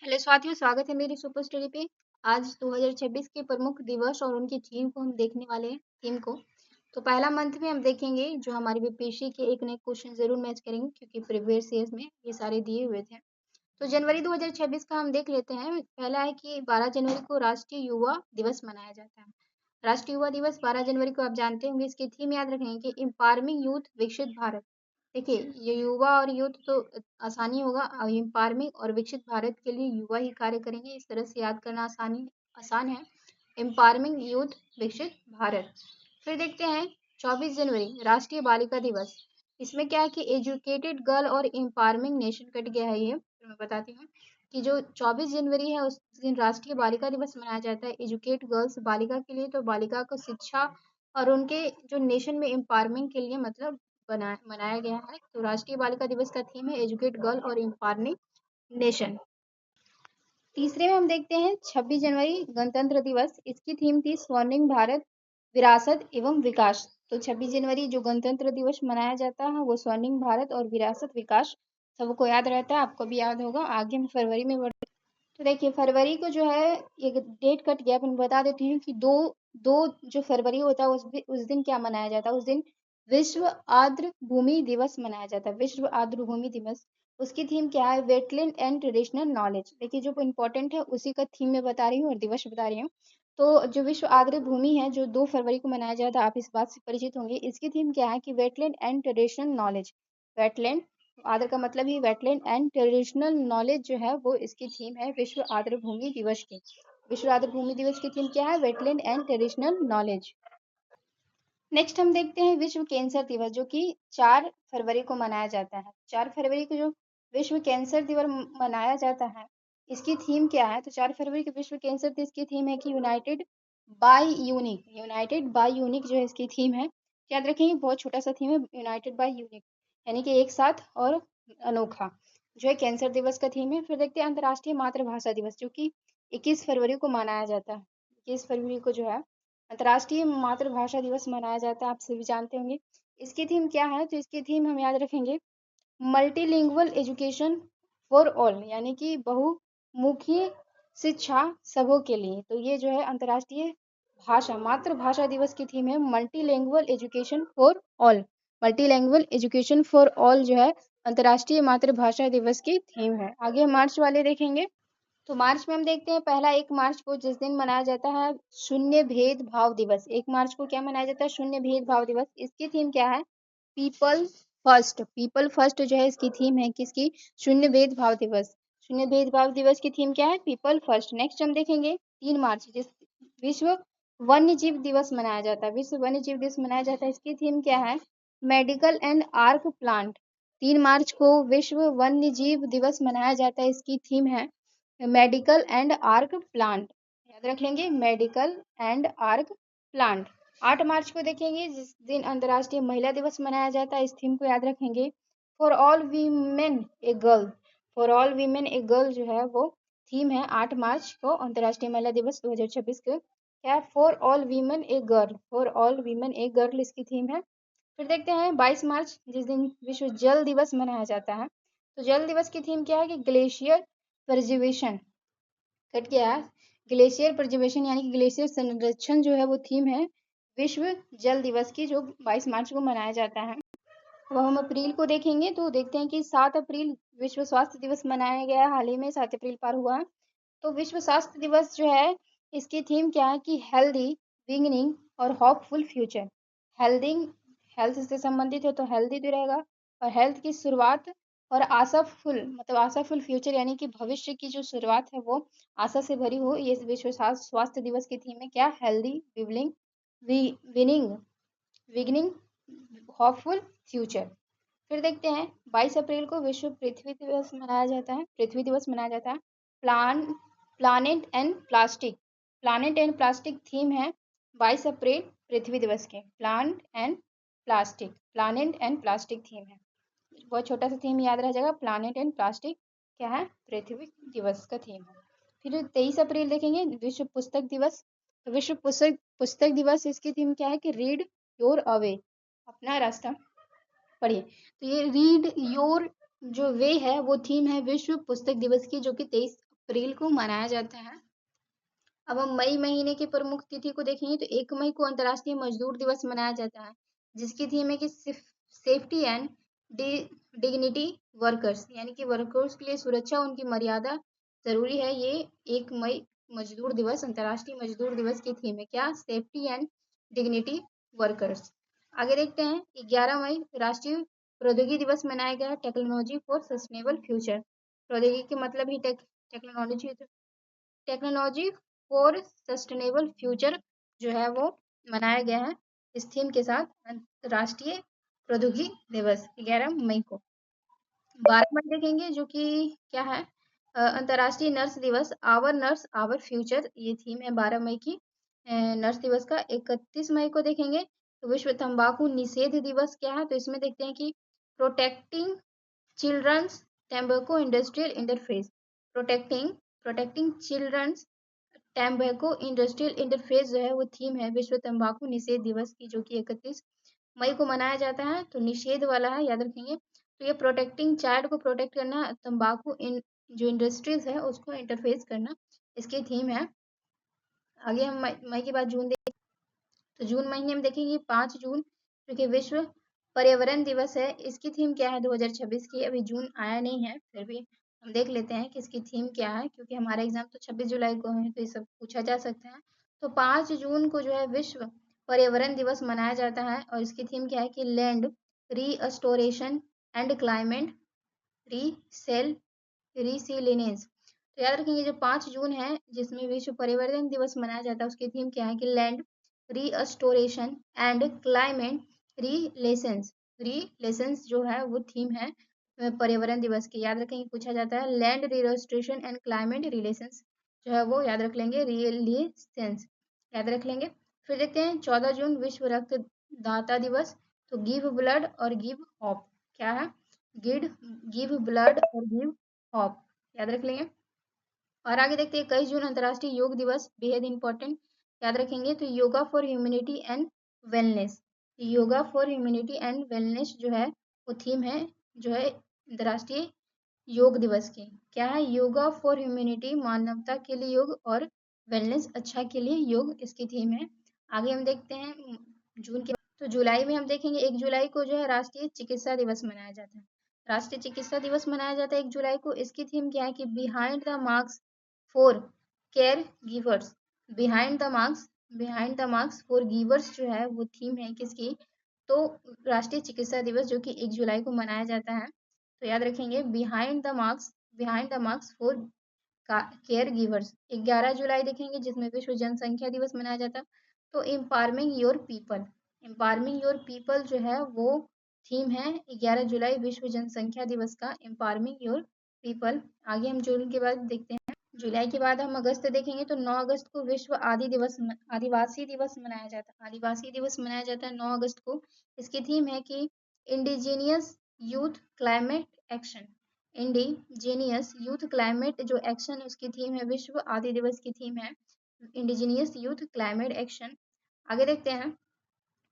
Hello साथियों, स्वागत है मेरी सुपर स्टोरी पे। आज 2026 के प्रमुख दिवस और उनकी थीम को हम देखने वाले हैं। थीम को तो पहला मंथ में हम देखेंगे जो हमारे बीपीएससी के एक नए क्वेश्चन जरूर मैच करेंगे क्योंकि प्रीवियस ईयर्स में ये सारे दिए हुए थे। तो जनवरी 2026 का हम देख लेते हैं। पहला है कि 12 जनवरी को राष्ट्रीय युवा दिवस मनाया जाता है। राष्ट्रीय युवा दिवस 12 जनवरी को आप जानते होंगे। इसकी थीम याद रखेंगे कि एम्पावरिंग यूथ विकसित भारत। देखिए, ये युवा और यूथ तो आसानी होगा। एम्पावरमेंट और विकसित भारत के लिए युवा ही कार्य करेंगे, इस तरह से याद करना आसान है। एम्पावरमेंट यूथ विकसित भारत। फिर देखते हैं 24 जनवरी राष्ट्रीय बालिका दिवस। इसमें क्या है कि एजुकेटेड गर्ल और एम्पावरमेंट नेशन कट गया है। ये तो मैं बताती हूँ कि जो 24 जनवरी है उस दिन राष्ट्रीय बालिका दिवस मनाया जाता है। एजुकेट गर्ल्स बालिका के लिए, तो बालिका को शिक्षा और उनके जो नेशन में एम्पावरमेंट के लिए मतलब मनाया गया है। तो राष्ट्रीय बालिका दिवस का थीम है एजुकेट गर्ल और एम्पावरिंग नेशन। तीसरे में हम देखते हैं 26 जनवरी गणतंत्र दिवस। इसकी थीम थी स्वर्णिम भारत विरासत एवं विकास। तो 26 जनवरी जो गणतंत्र दिवस मनाया जाता है वो स्वर्णिम भारत और विरासत विकास सबको याद रहता है। आपको भी याद होगा। आगे हम फरवरी में तो देखिए, फरवरी को जो है एक डेट कट गया, अपन बता देती हूँ कि दो दो जो फरवरी होता है उस दिन क्या मनाया जाता है। उस दिन विश्व आर्द्र भूमि दिवस मनाया जाता है। विश्व आर्द्र भूमि दिवस। उसकी थीम क्या है? Wetland and traditional knowledge. देखिए, जो इम्पोर्टेंट है उसी का थीम में बता रही हूँ और दिवस बता रही हूँ। तो जो विश्व आर्द्र भूमि है जो 2 फरवरी को मनाया जाता है, आप इस बात से परिचित होंगे। इसकी थीम क्या है कि wetland and traditional knowledge. Wetland आर्द्र का मतलब ही वेटलैंड एंड ट्रेडिशनल नॉलेज जो है वो इसकी थीम है विश्व आर्द्र भूमि दिवस की। विश्व आर्द्र भूमि दिवस की थीम क्या है? Wetland and traditional knowledge. Next हम देखते हैं विश्व कैंसर दिवस, जो कि 4 फरवरी को मनाया जाता है। 4 फरवरी को जो विश्व कैंसर दिवस मनाया जाता है, इसकी थीम क्या है? तो 4 फरवरी के विश्व कैंसर दिवस की थीम है कि united by unique. United by unique जो है इसकी थीम है। याद रखेंगे, बहुत छोटा सा थीम है, यूनाइटेड बाय यूनिक, यानी कि एक साथ और अनोखा, जो है कैंसर दिवस का थीम है। फिर देखते हैं अंतर्राष्ट्रीय मातृभाषा दिवस, जो कि 21 फरवरी को मनाया जाता है। 21 फरवरी को जो है अंतर्राष्ट्रीय मातृभाषा दिवस मनाया जाता है। आप सभी जानते होंगे। इसकी थीम क्या है? तो इसकी थीम हम याद रखेंगे मल्टीलिंगुअल एजुकेशन फॉर ऑल, यानी कि बहुमुखी शिक्षा सबों के लिए। तो ये जो है अंतर्राष्ट्रीय भाषा मातृभाषा दिवस की थीम है multilingual education for all. Multilingual education for all जो है अंतर्राष्ट्रीय मातृभाषा दिवस की थीम है। आगे मार्च वाले देखेंगे। तो मार्च में हम देखते हैं पहला 1 मार्च को जिस दिन मनाया जाता है शून्य भेदभाव दिवस। 1 मार्च को क्या मनाया जाता है? शून्य भेदभाव दिवस। इसकी थीम क्या है? People first. पीपल फर्स्ट जो है इसकी थीम है किसकी? शून्य भेदभाव दिवस। शून्य भेदभाव दिवस की थीम क्या है? People first. नेक्स्ट हम देखेंगे 3 मार्च जिस विश्व वन्य जीव दिवस मनाया जाता है। विश्व वन्य जीव दिवस मनाया जाता है। इसकी थीम क्या है? Medical and arc plant. 3 मार्च को विश्व वन्य जीव दिवस मनाया जाता है। इसकी थीम है मेडिकल एंड आर्क प्लांट। याद रख लेंगे, मेडिकल एंड आर्क प्लांट। 8 मार्च को देखेंगे जिस दिन अंतर्राष्ट्रीय महिला दिवस मनाया जाता है। इस थीम को याद रखेंगे for all women a girl. For all women a girl जो है वो थीम है 8 मार्च को अंतर्राष्ट्रीय महिला दिवस 2026 को। क्या? For all women a girl. For all women a girl इसकी थीम है। फिर देखते हैं 22 मार्च जिस दिन विश्व जल दिवस मनाया जाता है। तो जल दिवस की थीम क्या है कि ग्लेशियर प्रिजर्वेशन। कट गया है। ग्लेशियर प्रिजर्वेशन यानी कि ग्लेशियर संरक्षण जो है वो थीम है विश्व जल दिवस की, जो 22 मार्च को मनाया जाता है। अब हम अप्रैल को देखेंगे तो देखते हैं कि 7 अप्रैल विश्व स्वास्थ्य दिवस मनाया गया है। हाल ही में 7 अप्रैल पार हुआ है। तो विश्व स्वास्थ्य दिवस जो है इसकी थीम क्या है कि हेल्दी बिगिनिंग और होपफुल फ्यूचर। हेल्दी, हेल्थ से संबंधित है तो हेल्दी भी रहेगा, और हेल्थ की शुरुआत और आशाफुल मतलब आशाफुल फ्यूचर, यानी कि भविष्य की जो शुरुआत है वो आशा से भरी हो। ये विश्व स्वास्थ्य दिवस की थीम है क्या? Healthy beginning, winning beginning, hopeful future. फिर देखते हैं 22 अप्रैल को विश्व पृथ्वी दिवस मनाया जाता है। पृथ्वी दिवस मनाया जाता है। Plan planet and plastic. Planet and plastic theme है 22 अप्रैल पृथ्वी दिवस के। Plant and plastic, planet and plastic theme है। बहुत छोटा सा थीम याद रह जाएगा। प्लानेट एंड प्लास्टिक क्या है? पृथ्वी दिवस का थीम है। फिर 23 अप्रैल देखेंगे विश्व पुस्तक दिवस। तो विश्व पुस्तक दिवस इसकी थीम क्या है कि रीड योर अवे, अपना रास्ता पढ़िए। तो ये रीड योर जो वे है वो थीम है विश्व पुस्तक दिवस की, जो कि 23 अप्रैल को मनाया जाता है। अब हम मई महीने की प्रमुख तिथि को देखेंगे तो 1 मई को अंतर्राष्ट्रीय मजदूर दिवस मनाया जाता है, जिसकी थीम है कि सेफ्टी एंड डिग्निटी वर्कर्स, यानी कि वर्कर्स के लिए सुरक्षा उनकी मर्यादा जरूरी है। ये 1 मई मजदूर दिवस, अंतर्राष्ट्रीय मजदूर दिवस की थीम है क्या? Safety and dignity workers. आगे देखते हैं 11 मई राष्ट्रीय प्रौद्योगिकी दिवस मनाया गया है, टेक्नोलॉजी फॉर सस्टेनेबल फ्यूचर। प्रौद्योगिकी के मतलब ही technology technology for sustainable future जो है वो मनाया गया है इस थीम के साथ अंतर्राष्ट्रीय प्रौद्योगिकी दिवस 11 मई को। 12 मई देखेंगे जो कि क्या है, अंतर्राष्ट्रीय नर्स दिवस, आवर नर्स आवर फ्यूचर, ये थीम है 12 मई की नर्स दिवस का। 31 मई को देखेंगे तो विश्व तंबाकू निषेध दिवस क्या है, तो इसमें देखते हैं कि protecting children's tobacco industrial interface, protecting protecting children's tobacco industrial interface जो है वो थीम है विश्व तंबाकू निषेध दिवस की, जो कि 31 मई को मनाया जाता है। तो निषेध वाला है, याद रखेंगे। तो ये प्रोटेक्टिंग चाइल्ड को प्रोटेक्ट करना, तंबाकू इन जो इंडस्ट्रीज है उसको इंटरफेस करना, इसकी थीम है। आगे हम मई के बाद जून देखें तो जून महीने में देखेंगे 5 जून जो कि विश्व पर्यावरण दिवस है। इसकी थीम क्या है 2026 की? अभी जून आया नहीं है, फिर भी हम देख लेते हैं कि इसकी थीम क्या है, क्योंकि हमारा एग्जाम तो 26 जुलाई को है, तो ये सब पूछा जा सकता है। तो 5 जून को जो है विश्व पर्यावरण दिवस मनाया जाता है, और इसकी थीम क्या है कि लैंड रीअस्टोरेशन एंड क्लाइमेट रीसेल रीसिलिनेंस। तो याद रखेंगे जो 5 जून है जिसमें विश्व पर्यावरण दिवस मनाया जाता है, उसकी थीम क्या है कि लैंड रीअस्टोरेशन एंड क्लाइमेट रिलेशंस जो है वो थीम है पर्यावरण दिवस की। याद रखेंगे पूछा जाता है land restoration and climate relations जो है वो याद रख लेंगे, रिलेशंस याद रख लेंगे। फिर देखते हैं 14 जून विश्व रक्तदाता दिवस। तो गिव ब्लड और गिव होप, क्या है? गिव गिव ब्लड और गिव होप, याद रख लेंगे। और आगे देखते हैं 21 जून अंतर्राष्ट्रीय योग दिवस, बेहद इंपॉर्टेंट, याद रखेंगे। तो yoga for humanity and wellness, yoga for humanity and wellness जो है वो थीम है जो है अंतर्राष्ट्रीय योग दिवस की। क्या है? योगा फॉर ह्यूमैनिटी, मानवता के लिए योग, और वेलनेस अच्छा के लिए योग, इसकी थीम है। आगे हम देखते हैं जून के, तो जुलाई में हम देखेंगे 1 जुलाई को जो है राष्ट्रीय चिकित्सा दिवस मनाया जाता है। राष्ट्रीय चिकित्सा दिवस मनाया जाता है 1 जुलाई को। इसकी थीम क्या है कि behind the marks for care givers, behind the marks for givers जो है वो थीम है किसकी? तो राष्ट्रीय चिकित्सा दिवस जो कि 1 जुलाई को मनाया जाता है। तो याद रखेंगे behind the marks for care givers. 11 जुलाई देखेंगे जिसमें विश्व जनसंख्या दिवस मनाया जाता है। तो एम्पावरिंग योर पीपल जो है वो थीम है 11 जुलाई विश्व जनसंख्या दिवस का, एम्पावरिंग योर पीपल। आगे हम जून के बाद देखते हैं, जुलाई के बाद हम अगस्त देखेंगे तो 9 अगस्त को विश्व आदिवासी दिवस मनाया जाता है। आदिवासी दिवस मनाया जाता है 9 अगस्त को। इसकी थीम है कि indigenous youth climate action, indigenous youth climate जो एक्शन उसकी थीम है, विश्व आदि दिवस की थीम है इंडिजीनियस यूथ क्लाइमेट एक्शन। आगे देखते हैं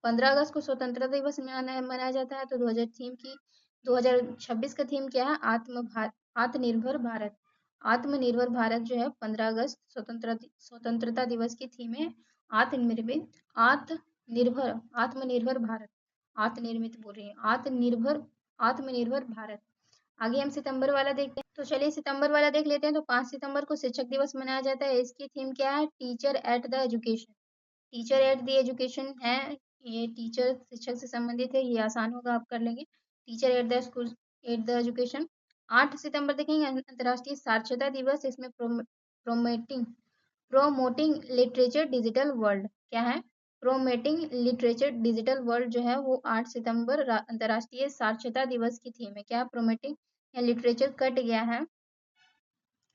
15 अगस्त को स्वतंत्रता दिवस मनाया जाता है। तो 2026 का थीम क्या है? आत्मनिर्भर भारत। आत्मनिर्भर भारत जो है 15 अगस्त स्वतंत्रता दिवस की थीम है आत्मनिर्भर आत्मनिर्भर आत्मनिर्भर भारत, आत्मनिर्मित बोल रही है, आत्मनिर्भर भारत। आगे हम सितंबर वाला देखते हैं, तो चलिए सितंबर वाला देख लेते हैं। तो 5 सितंबर को शिक्षक दिवस मनाया जाता है। इसकी थीम क्या है? Teacher at the education, teacher at the education है, ये टीचर शिक्षक से संबंधित है, ये आसान होगा, आप कर लेंगे। Teacher at the school at the education. 8 सितंबर देखेंगे अंतर्राष्ट्रीय साक्षरता दिवस। इसमें प्रोमेटिंग प्रोमोटिंग लिटरेचर डिजिटल वर्ल्ड, क्या है? प्रोमेटिंग लिटरेचर डिजिटल वर्ल्ड जो है वो 8 सितंबर अंतर्राष्ट्रीय साक्षरता दिवस की थीम है। क्या? प्रोमेटिंग लिटरेचर कट गया है,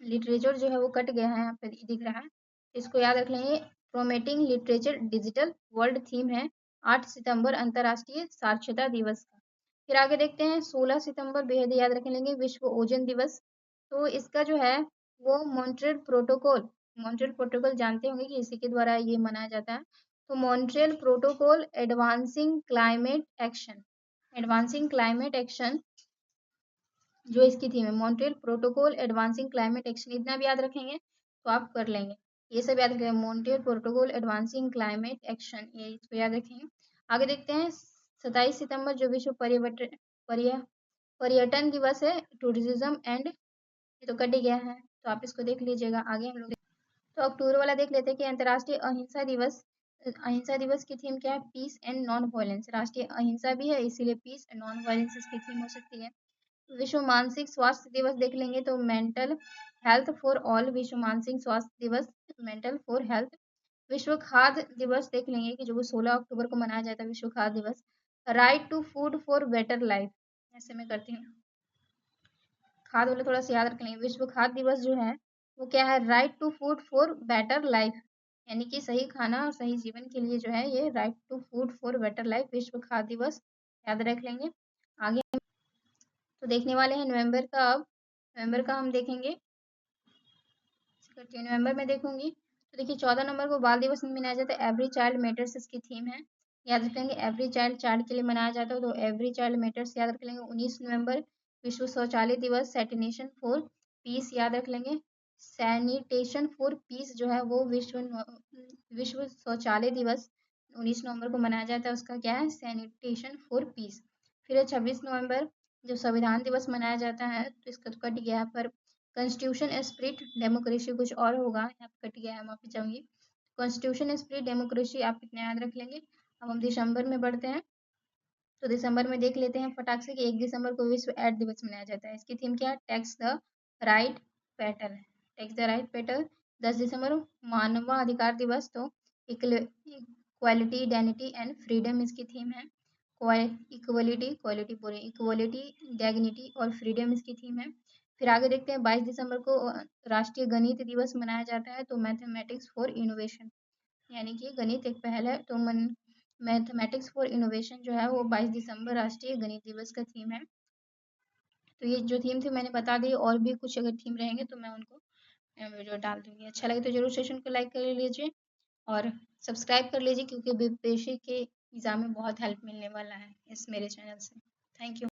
लिटरेचर जो है वो कट गया है, यहाँ पे दिख रहा है, इसको याद रख लेंगे। प्रोमेटिंग लिटरेचर डिजिटल वर्ल्ड थीम है 8 सितंबर अंतर्राष्ट्रीय साक्षरता दिवस का। फिर आगे देखते हैं 16 सितंबर बेहद याद रख लेंगे, विश्व ओजोन दिवस। तो इसका जो है वो मॉन्ट्रियल प्रोटोकॉल जानते होंगे कि इसी के द्वारा ये मनाया जाता है। तो Montreal protocol advancing climate action जो इसकी थीम है Montreal protocol advancing climate action, इतना भी याद रखेंगे तो आप कर लेंगे। ये सब याद रखेंगे, Montreal protocol advancing climate action, ये इसको याद रखेंगे। आगे देखते हैं 27 सितंबर जो विश्व पर्यटन दिवस है, टूरिज्म एंड, ये तो कट ही गया है तो आप इसको देख लीजिएगा। आगे हम लोग तो अक्टूबर वाला देख लेते हैं कि अंतर्राष्ट्रीय अहिंसा दिवस। अहिंसा दिवस की थीम क्या है? Peace and non violence. राष्ट्रीय अहिंसा भी है इसीलिए पीस एंड नॉन वायलेंस इसकी थीम हो सकती है। विश्व मानसिक स्वास्थ्य दिवस देख लेंगे तो मेंटल हेल्थ फॉर ऑल, विश्व मानसिक स्वास्थ्य दिवस मेंटल फॉर हेल्थ। विश्व खाद्य दिवस देख लेंगे कि जो 16 अक्टूबर को मनाया जाता है विश्व खाद्य दिवस। Right to food for better life, ऐसे मैं करती हूँ, खाद्य वाले थोड़ा सा याद रख लेंगे। विश्व खाद्य दिवस जो है वो क्या है? Right to food for better life, यानी कि सही खाना और सही जीवन के लिए जो है ये right to food for better life विश्व खाद्य दिवस, याद रख लेंगे। आगे तो देखने वाले हैं नवंबर का। अब नवंबर का हम देखेंगे, नवंबर में देखूंगी तो देखिए 14 नवंबर को बाल दिवस मनाया जाता है, एवरी चाइल्ड मैटर्स इसकी थीम है, याद रखेंगे। एवरी चाइल्ड चाइल्ड के लिए मनाया जाता है तो एवरी चाइल्ड मैटर्स याद रख लेंगे। 19 नवंबर विश्व शौचालय दिवस, सैनिटेशन फॉर पीस, याद रख लेंगे। सैनिटेशन फॉर पीस जो है वो विश्व शौचालय दिवस 19 नवंबर को मनाया जाता है, उसका क्या है? Sanitation for piece. फिर 26 नवंबर जो संविधान दिवस मनाया जाता है तो इसका तो कट गया, पर कॉन्स्टिट्यूशन स्पिरिट डेमोक्रेसी कुछ और होगा, यहाँ पे कट गया है, माफी चाहूंगी। कॉन्स्टिट्यूशन स्पिरिट डेमोक्रेसी आप इतना याद रख लेंगे। अब हम दिसंबर में बढ़ते हैं तो दिसंबर में देख लेते हैं फटाक से कि 1 दिसंबर को विश्व एड दिवस मनाया जाता है, इसकी थीम क्या है? Tax the right petal, tax the right petal. 10 दिसंबर मानवाधिकार दिवस, तो इक्वालिटी डिग्निटी एंड फ्रीडम इसकी थीम है। इक्वलिटी क्वालिटी पूरी इक्वलिटी डिग्निटी और फ्रीडम इसकी थीम है। फिर आगे देखते हैं 22 दिसंबर को राष्ट्रीय गणित दिवस मनाया जाता है, तो मैथमेटिक्स फॉर इनोवेशन, यानी कि गणित एक पहल है तो मैथमेटिक्स फॉर इनोवेशन जो है वो 22 दिसंबर राष्ट्रीय गणित दिवस का थीम है। तो ये जो थीम थी मैंने बता दी, और भी कुछ अगर थीम रहेंगे तो मैं उनको वीडियो डाल दूंगी। अच्छा लगे तो जरूर सेशन को लाइक कर लीजिए और सब्सक्राइब कर लीजिए, क्योंकि बीपीएससी के एग्जाम में बहुत हेल्प मिलने वाला है इस मेरे चैनल से। Thank you.